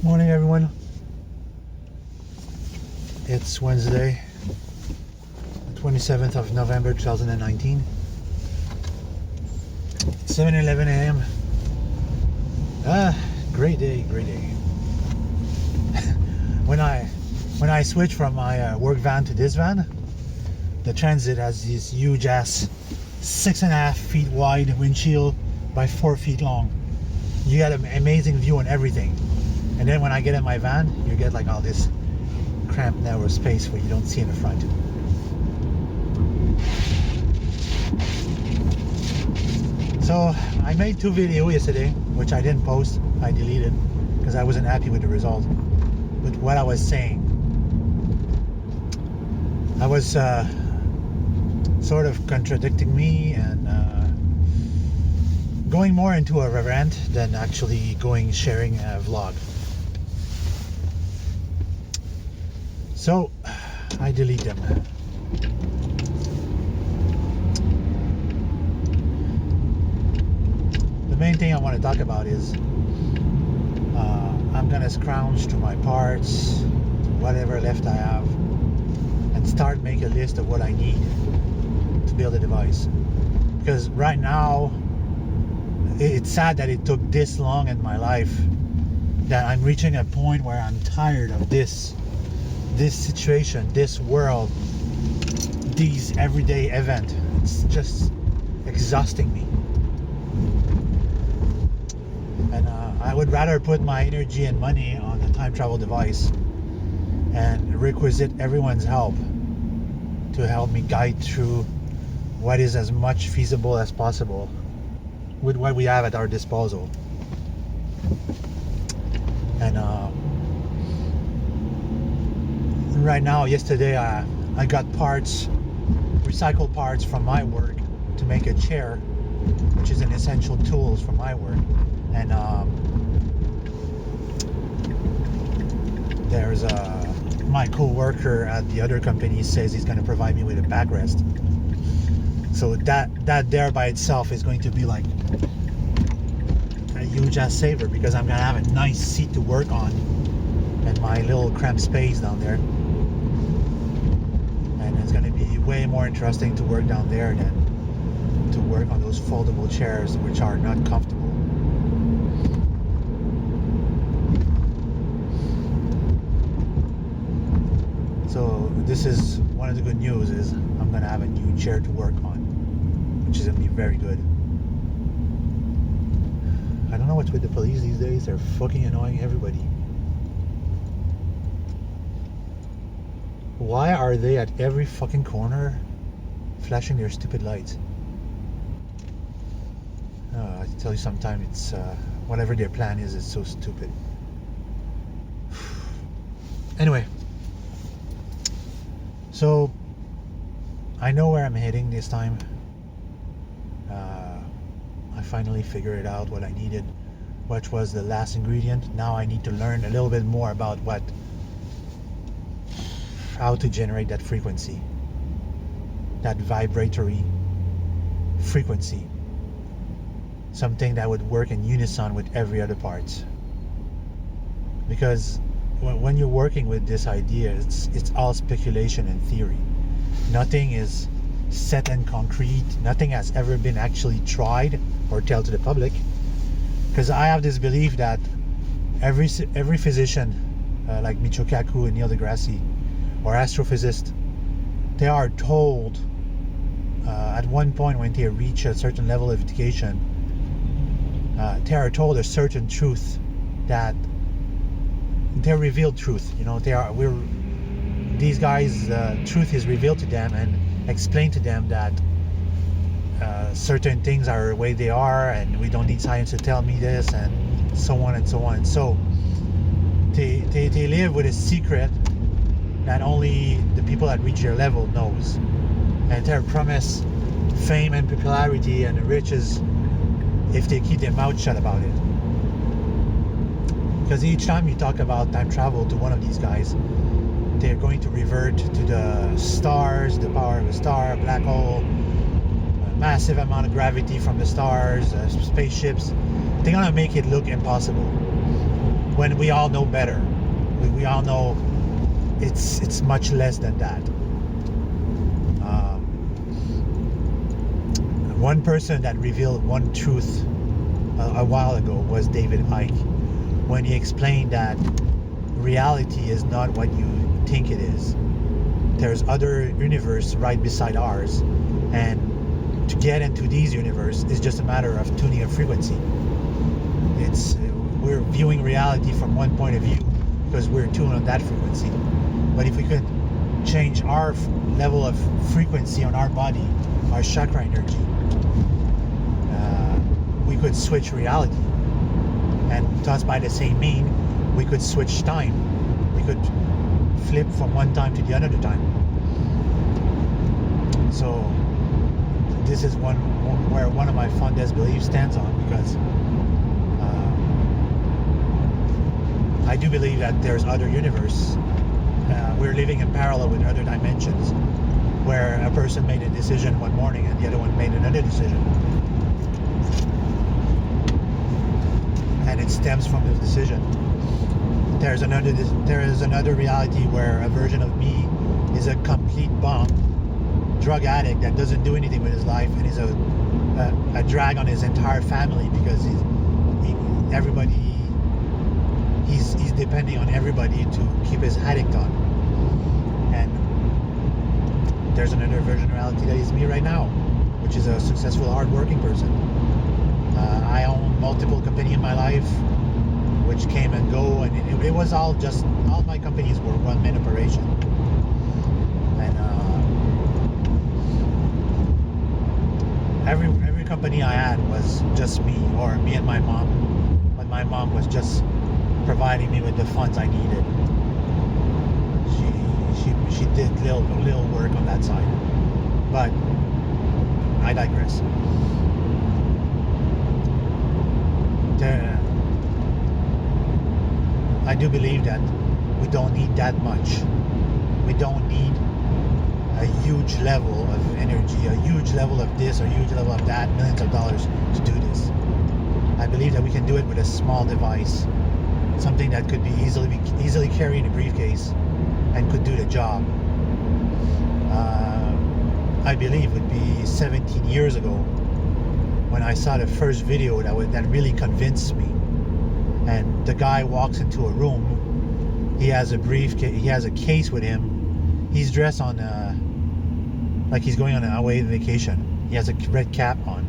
Morning, everyone. It's Wednesday, 27th of November 2019. 7:11 a.m. Great day. when I switch from my work van to this van, the Transit has this huge ass 6.5 feet wide windshield by 4 feet long. You get an amazing view on everything. And then when I get in my van, you get like all this cramped narrow space where you don't see in the front. So I made 2 videos yesterday, which I didn't post. I deleted because I wasn't happy with the result. But what I was saying, I was sort of contradicting me and going more into a rant than actually sharing a vlog. So I delete them. The main thing I want to talk about is I'm gonna scrounge to my parts, whatever left I have, and start make a list of what I need to build a device. Because right now, it's sad that it took this long in my life, that I'm reaching a point where I'm tired of this situation, this world, these everyday events. It's just exhausting me. And I would rather put my energy and money on a time travel device and requisite everyone's help to help me guide through what is as much feasible as possible with what we have at our disposal. And right now, yesterday I got parts, recycled parts from my work to make a chair, which is an essential tools for my work. And there's my co-worker at the other company says he's going to provide me with a backrest. So that there by itself is going to be like a huge ass saver, because I'm going to have a nice seat to work on and my little cramped space down there. And it's going to be way more interesting to work down there than to work on those foldable chairs, which are not comfortable. So this is one of the good news, is I'm going to have a new chair to work on, which is going to be very good. I don't know what's with the police these days. They're fucking annoying everybody. Why are they at every fucking corner flashing their stupid lights? I tell you, sometimes it's whatever their plan is, it's so stupid. Anyway, so I know where I'm heading this time. I finally figured out what I needed, which was the last ingredient. Now I need to learn a little bit more about how to generate that frequency, that vibratory frequency, something that would work in unison with every other part. Because when you're working with this idea, it's all speculation and theory. Nothing is set in concrete. Nothing has ever been actually tried or told to the public. Because I have this belief that every physician, like Michio Kaku and Neil deGrasse, or astrophysicist, they are told at one point when they reach a certain level of education, they are told a certain truth, that they're revealed truth. You know, these guys, truth is revealed to them and explained to them that certain things are the way they are, and we don't need science to tell me this, and so on and so on. So they live with a secret that only the people that reach their level knows, and they're promised fame and popularity and riches if they keep their mouth shut about it. Because each time you talk about time travel to one of these guys, they're going to revert to the stars, the power of a star, a black hole, a massive amount of gravity from the stars, spaceships. They're gonna make it look impossible. when we all know better. We all know it's much less than that. One person that revealed one truth a while ago was David Icke, when he explained that reality is not what you think it is. There's other universe right beside ours, and to get into these universe is just a matter of tuning a frequency. We're viewing reality from one point of view because we're tuned on that frequency. But if we could change our level of frequency on our body, our chakra energy, we could switch reality. And thus, by the same mean, we could switch time. We could flip from one time to the other time. So this is where one of my fondest beliefs stands on, because I do believe that there's other universe. We're living in parallel with other dimensions, where a person made a decision one morning and the other one made another decision, and it stems from this decision. There is another reality where a version of me is a complete bum, drug addict that doesn't do anything with his life, and is a drag on his entire family because he's depending on everybody to keep his addict on. And there's another version of reality that is me right now, which is a successful, hard-working person. I own multiple companies in my life, which came and go, and it was all my companies were one-man operation. And every company I had was just me, or me and my mom. But my mom was just providing me with the funds I needed. She did little work on that side. But I digress. I do believe that we don't need that much. We don't need a huge level of energy, a huge level of this, or a huge level of that, millions of dollars to do this. I believe that we can do it with a small device, something that could be easily carried in a briefcase and could do the job. I believe it would be 17 years ago when I saw the first video that really convinced me. And the guy walks into a room. He has a briefcase. He has a case with him. He's dressed on like he's going on an away vacation. He has a red cap on,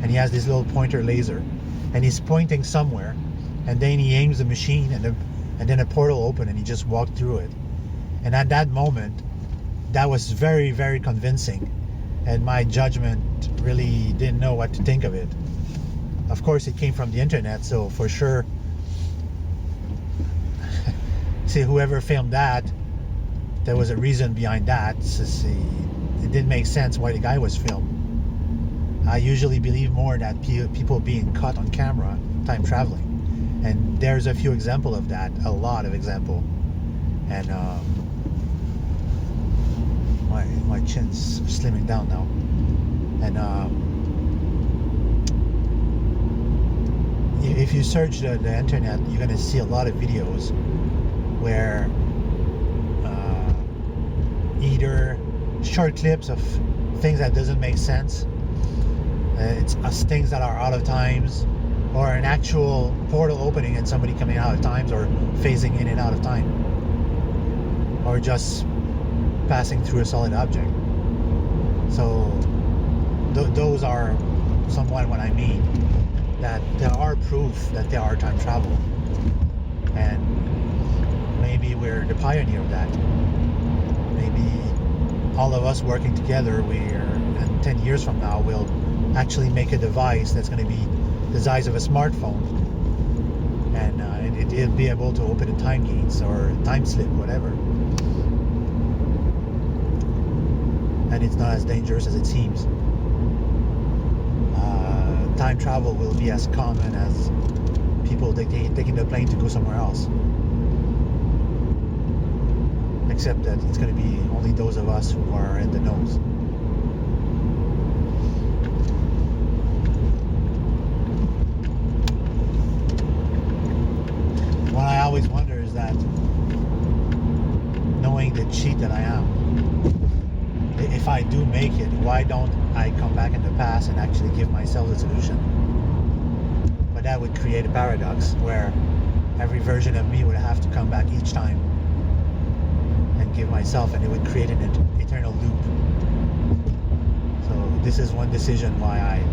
and he has this little pointer laser, and he's pointing somewhere. And then he aims the machine, and then a portal opened, and he just walked through it. And at that moment, that was very, very convincing. And my judgment really didn't know what to think of it. Of course, it came from the internet, so for sure, see, whoever filmed that, there was a reason behind that. So see, it didn't make sense why the guy was filmed. I usually believe more that people being caught on camera, time traveling. And there's a few examples of that, a lot of examples. And my chin's slimming down now. And if you search the internet, you're gonna see a lot of videos where either short clips of things that doesn't make sense, it's things that are out of times, or an actual portal opening and somebody coming out of times, or phasing in and out of time, or just passing through a solid object. So those are somewhat what I mean, that there are proof that there are time travel, and maybe we're the pioneer of that. Maybe all of us working together, and 10 years from now, we'll actually make a device that's going to be the size of a smartphone, and it'll be able to open a time gates or time slip, whatever. And it's not as dangerous as it seems. Time travel will be as common as people taking the plane to go somewhere else. Except that it's going to be only those of us who are in the nose. When I cheat that I am. If I do make it, why don't I come back in the past and actually give myself a solution? But that would create a paradox where every version of me would have to come back each time and give myself, and it would create an eternal loop. So this is one decision why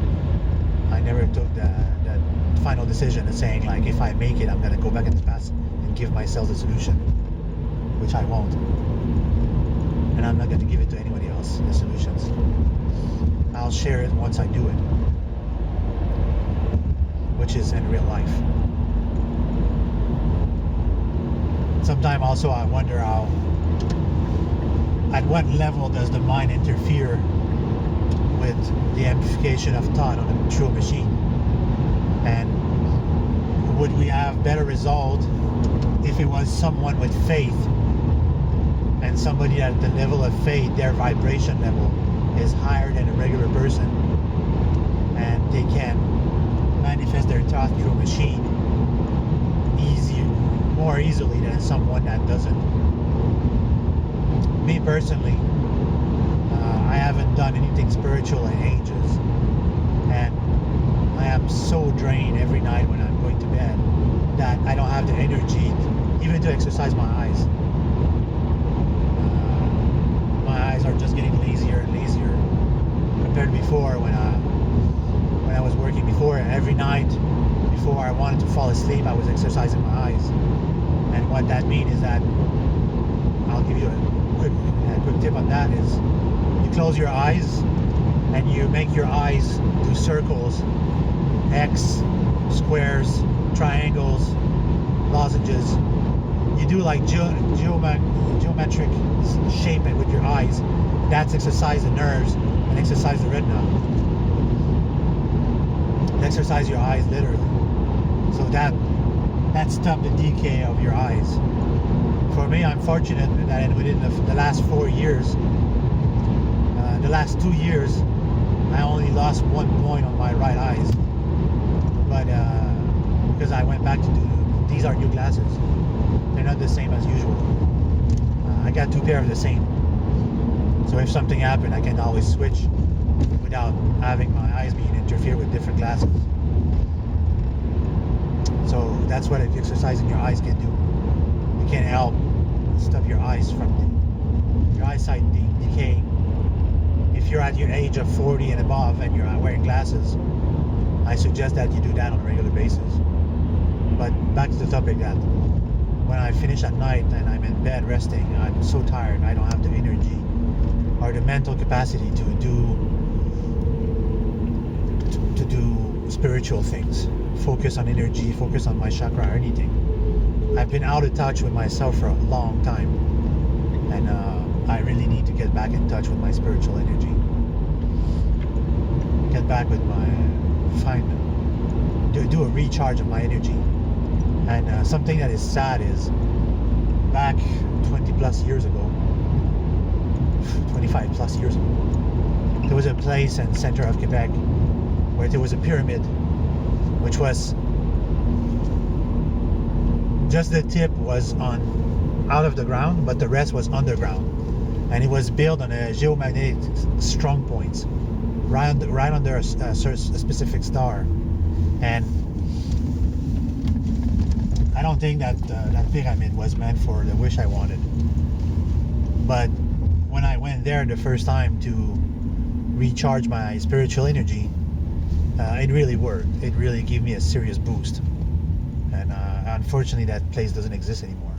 I never took that final decision of saying, like, if I make it, I'm going to go back in the past and give myself the solution, which I won't. And I'm not going to give it to anybody else, the solutions. I'll share it once I do it, which is in real life. Sometimes also I wonder at what level does the mind interfere with the amplification of thought on a true machine? And would we have better result if it was someone with faith, and somebody at the level of faith, their vibration level is higher than a regular person, and they can manifest their thought through a machine more easily than someone that doesn't? Me personally, I haven't done anything spiritual in ages, and I am so drained every night when I'm going to bed that I don't have the energy even to exercise my eyes. My eyes are just getting lazier and lazier compared to before, when I was working before. Every night before I wanted to fall asleep, I was exercising my eyes. And what that means is that, I'll give you a quick tip on that, is you close your eyes and you make your eyes do circles, X, squares, triangles, lozenges. You do like geometric shape it with your eyes. That's exercise the nerves and exercise the retina. Exercise your eyes literally. So that stops the decay of your eyes. For me, I'm fortunate that within the last 4 years, the last 2 years, I only lost 1 point on my right eyes. But because I went back to these are new glasses. They're not the same as usual. I got 2 pairs of the same. So if something happened, I can always switch without having my eyes being interfered with different glasses. So that's what exercising your eyes can do. It can help stop your eyes from your eyesight decaying. If you're at your age of 40 and above and you're wearing glasses, I suggest that you do that on a regular basis. But back to the topic, that when I finish at night and I'm in bed resting, I'm so tired, I don't have the energy or the mental capacity to do spiritual things, focus on energy, focus on my chakra or anything. I've been out of touch with myself for a long time, and I really need to get back in touch with my spiritual energy, get back with do a recharge of my energy. And something that is sad is, back 20 plus years ago, 25 plus years ago, there was a place in the center of Quebec where there was a pyramid, which was just the tip was out of the ground, but the rest was underground, and it was built on a geomagnetic strong points right under a specific star. And I don't think that pyramid was meant for the wish I wanted. But when I went there the first time to recharge my spiritual energy, it really worked. It really gave me a serious boost. And unfortunately, that place doesn't exist anymore.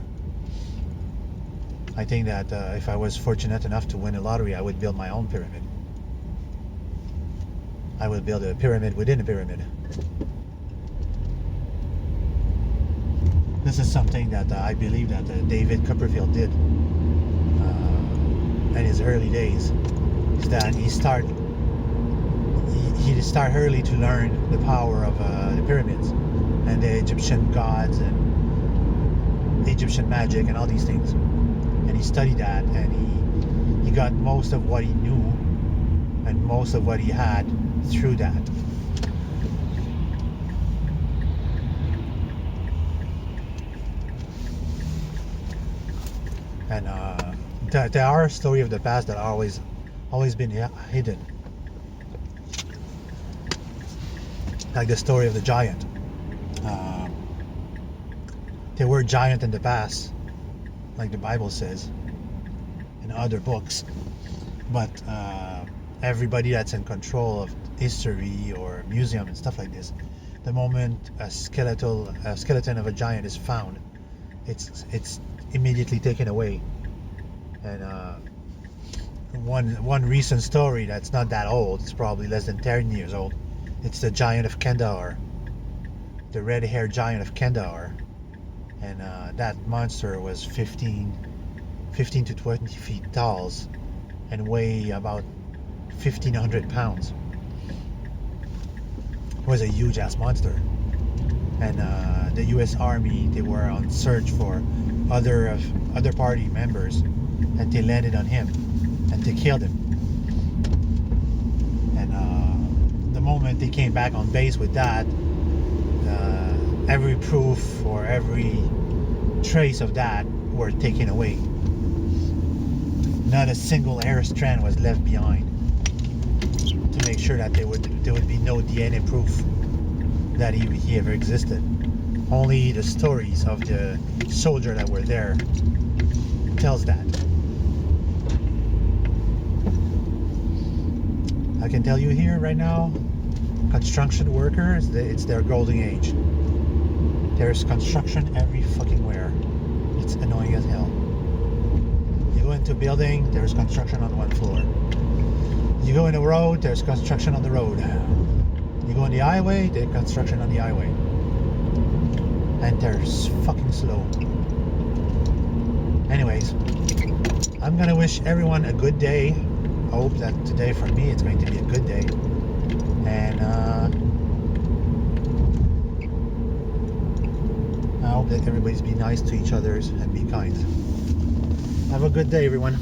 I think that if I was fortunate enough to win a lottery, I would build my own pyramid. I would build a pyramid within a pyramid. This is something that I believe that David Copperfield did in his early days. Is that he started early to learn the power of the pyramids and the Egyptian gods and Egyptian magic and all these things. And he studied that, and he got most of what he knew and most of what he had through that. And There are stories of the past that are always been hidden. Like the story of the giant. There were giants in the past, like the Bible says, in other books. But everybody that's in control of history or museum and stuff like this, the moment a skeleton of a giant is found, it's immediately taken away. And one recent story that's not that old, it's probably less than 10 years old. It's the giant of Kandahar, the red-haired giant of Kandahar, and that monster was 15 to 20 feet tall and weigh about 1,500 pounds. It was a huge ass monster, and the U.S. Army, they were on search for other party members, and they landed on him and they killed him. And the moment they came back on base with that, every proof or every trace of that were taken away. Not a single hair strand was left behind to make sure that there would be no DNA proof that he ever existed. Only the stories of the soldier that were there tells that. I can tell you here right now, construction workers, it's their golden age. There's construction every fucking where. It's annoying as hell. You go into a building, there's construction on one floor. You go in a road, there's construction on the road. You go on the highway, there's construction on the highway. And they're fucking slow. Anyways, I'm gonna wish everyone a good day. I hope that today for me it's going to be a good day. And I hope that everybody's be nice to each other and be kind. Have a good day, everyone.